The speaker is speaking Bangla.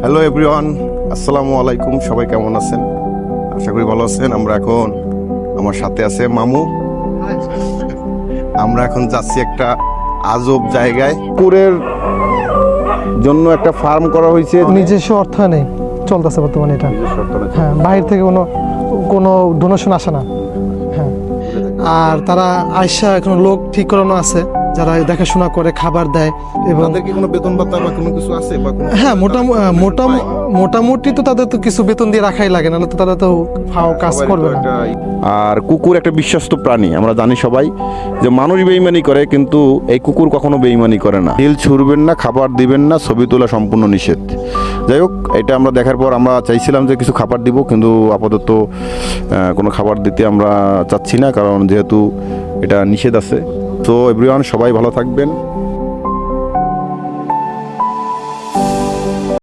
হ্যালো এভরিওয়ান, আসসালামু আলাইকুম। সবাই কেমন আছেন? আশা করি ভালো আছেন। আমরা এখন আমার সাথে আছে মামু। আমরা এখন যাচ্ছি একটা আজব জায়গায়। কুকুরের জন্য একটা ফার্ম করা হয়েছে। নিজস্ব অর্থায়নে চলতেছে বর্তমানে এটা। হ্যাঁ, বাইরে থেকে কোনো ডোনেশন আসে না। হ্যাঁ, আর তারা আয়সা এখন লোক ঠিক করানো আছে যারা দেখাশোনা করে, খাবার দেয় এবং তাদের কি কোনো বেতন ভাতা বা কোনো কিছু আছে বা কোনো? হ্যাঁ, মোটামুটি তো তাদের তো কিছু বেতন দিয়ে রাখাই লাগে, নাহলে তো তারা তো কাজ সবারই করবে তো না। আর কুকুর একটা বিশ্বস্ত প্রাণী। আমরা জানি সবাই যে মানুষ বেইমানি করে, কিন্তু এই কুকুর কখনো বেইমানি করে না। ঢিল ছুড়বেন না, খাবার দিবেন না, ছবি তোলা সম্পূর্ণ নিষেধ। যাই হোক, এটা আমরা দেখার পর আমরা চাইছিলাম যে কিছু খাবার দিব, কিন্তু আপাতত কোনো খাবার দিতে আমরা চাচ্ছি না, কারণ যেহেতু এটা নিষেধ আছে। তো এভরিওয়ান, সবাই ভালো থাকবেন।